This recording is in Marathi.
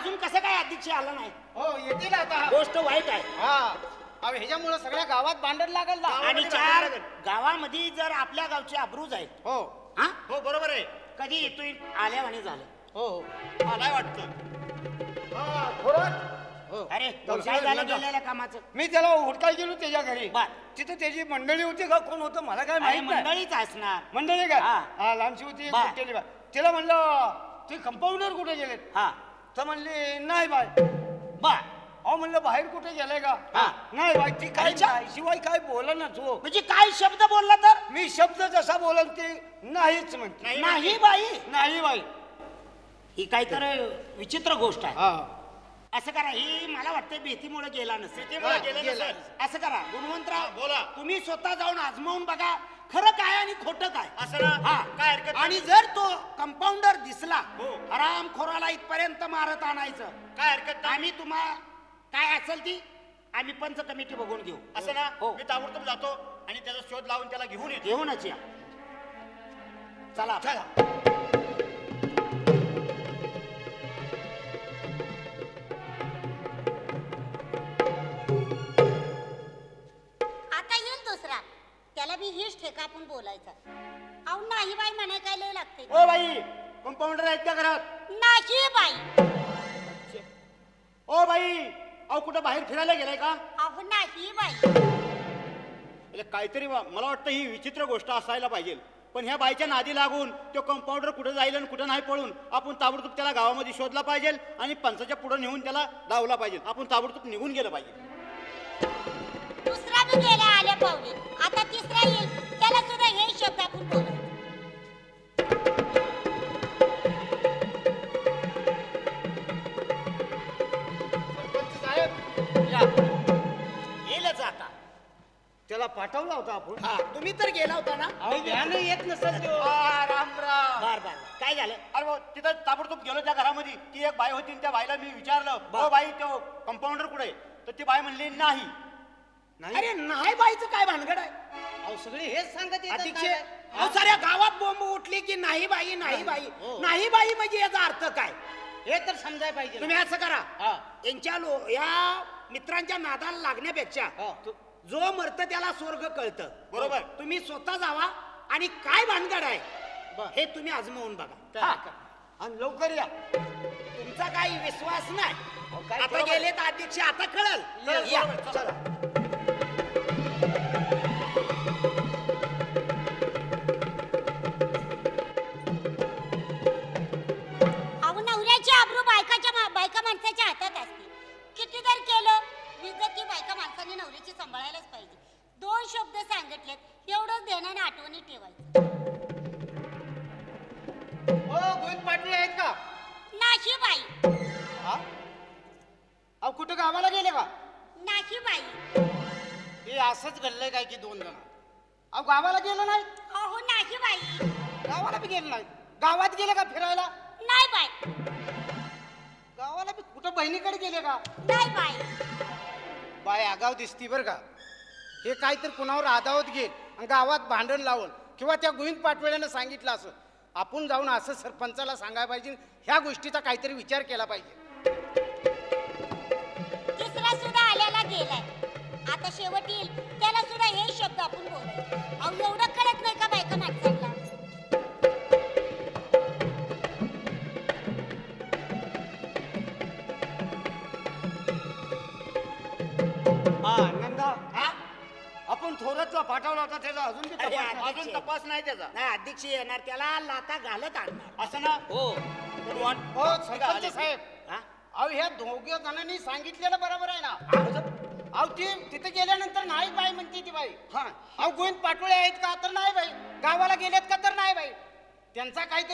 अजून कसं काय अध्यक्ष आला नाही? हो येतील आता. गोष्ट वाईट आहे. हा अहो ह्याच्यामुळे सगळ्या गावात भांडण लागल ना. आणि चार गावामध्ये जर आपल्या गावची अब्रू जाईल. हो हा हो बरोबर आहे. कधी येतोय आल्यावानी झालं. हो मलाही वाटतं. हो. अरे काय झालं गेलेल्या कामाचं? मी त्याला हुडकाय गेलो त्याच्या घरी. बर. तिथं त्याची मंडळी होती का कोण होतं मला काय अरे माहित नाही. मंडळीच असणार. मंडळी काय हा. हा लहानशी होती एक बर. मोठी बा. तिला म्हणलं ते कंपाऊंडर कुठे गेलेत? हा तर म्हणले नाही बाय. बर. अहो म्हणलं बाहेर कुठे गेलाय का? हा. नाही बाय ती काय अच्छा. नाही. शिवाय काय बोला ना तू. म्हणजे काय शब्द बोलला तर? मी शब्द जसा बोलन ते नाहीच म्हणते. नाही बाई. नाही बाई. ही काय तर विचित्र गोष्ट आहे. हा असं करा, ही मला वाटतं भीतीमुळे गेला नसेल. भीतीमुळे गेलं गेला. नसेल. असं करा गुणवंतराव, बोला. तुम्ही स्वतः जाऊन आजमावून बघा खरं काय आणि खोटं काय. असं ना? हा. काय हरकत नाही. आणि जर तो कंपाऊंडर दिसला हो. हरामखोराला इथपर्यंत मारत आणायचं. काय हरकत नाही. आम्ही तुम्हाला काय असेल ती आम्ही पंच कमिटी बघून घेऊ. असं ना? हो. मी ताबडतोब जातो आणि त्याचा शोध लावून त्याला घेऊन येतो. घेऊनच या. चला चला. आता येईल दुसरा, त्याला बी हीच ठेका आपण बोलायचा. अहो नाही बाई म्हणाय काय लय लागते. ओ बाई कंपाऊंडर आहेत का घरात? नाही बाई. ओ बाई अहो कुठं बाहेर फिरायला गेलाय का? अहो नाही बाई. म्हणजे काहीतरी मला वाटतं ही विचित्र गोष्ट असायला पाहिजे. पण ह्या बाईच्या नादी लागून तो कंपाऊंडर कुठं जाईल आणि कुठं नाही पळून आपण ताबडतोब त्याला गावामध्ये शोधला पाहिजे आणि पंचाच्या पुढे नेऊन त्याला डावला पाहिजे. आपण ताबडतोब निघून गेलं पाहिजे. दुसरा बी गेला आल्या पावली. आता तिसरा येईल, त्याला सुद्धा हे शब्द आपण बोलायचं. सरपंच साहेब या. येईलच आता. त्याला पाठवला होता आपण. हा तुम्ही तर गेला होता ना? अहो ध्यान येत नसेल तो. राम राम. बर बर. काय झालं? अरे भाऊ, तिथं ताबडतोब गेलो त्या घरामध्ये. ती एक बाई होती आणि त्या बाईला मी विचारलं बर. ओ बाई तो कंपाऊंडर कुठे आहे? तर ती बाई म्हणली नाही. अरे नाही बाईचं काय भानगड आहे? अहो सगळे हेच सांगत येतात अध्यक्ष, काय? अहो साऱ्या गावात बोंब उठली की नाही बाई नाही बाई. नाही बाई म्हणजे याचा अर्थ काय? हे तर समजायला पाहिजे. तुम्ही असं करा, हा. यांच्या या मित्रांच्या नादाला लागण्यापेक्षा हा. जो मरत त्याला स्वर्ग कळतं. बरोबर. तुम्ही स्वतः जावा आणि काय भानगड आहे बर. हे तुम्ही आजमावून बघा. हा. आणि लवकर या. तुमचा काही विश्वास नाही. काय आता बरोबर. गेले तर अध्यक्ष आता कळल. Yes, या. बरोबर. चला. अहो नवऱ्याची आबरू बायका माणसाच्या हातात असते. किती जर केलं विजत ती बायका माणसाने नवऱ्याची सांभाळायलाच पाहिजे. दोन शब्द सांगितलेत, एवढंच ध्यानाने आठवणी ठेवायचं. हो गोविंद पाटील आहेत का? नाही बाई. हा? अहो कुठं गावाला गेले का? नाही बाई. हे असंच घडलंय काय की दोन जण. अहो गावाला गेलं नाही. अहो नाही बाई. गावाला बी गेलं नाही. गावात गेले का फिरायला? नाही बाई. गावाला बी कुठं बहिणीकडे गेले का? नाही बाई. बाय आगाव दिसती बरं का. हे काय तर कुणावर आदावत घेईल आणि गावात भांडण लावून किंवा त्या गोविंद पाटोळ्यानं सांगितलं असं. आपण जाऊन असं सरपंचाला सांगायला पाहिजे. ह्या गोष्टीचा काहीतरी विचार केला पाहिजे. तिसरा सुद्धा आल्याला गेलाय. आता शेवट येईल, त्याला सुद्धा हे शब्द आपण बोलायचे. अहो एवढं कळत नाही का बायका माणसाला? हा नंदा. हा? आपण थोरातला पाठवला होता त्याचा अजून बी अरे, तपास नाही. अजून तपास नाही त्याचा. नाही अध्यक्ष येणार त्याला लाता घालत आणणार. असं ना? हो. हो सरपंच साहेब. हा? अहो ह्या दोघे जणांनी सांगितलेलं बरोबर आहे ना? अहो ती तिथे गेल्यानंतर नाही बाई म्हणते ती बाई. हा. अहो गोविंद पाटोळे आहेत का? तर नाही बाई. गावाला गेलेत का? तर नाही बाई. त्यांचा काहीतरी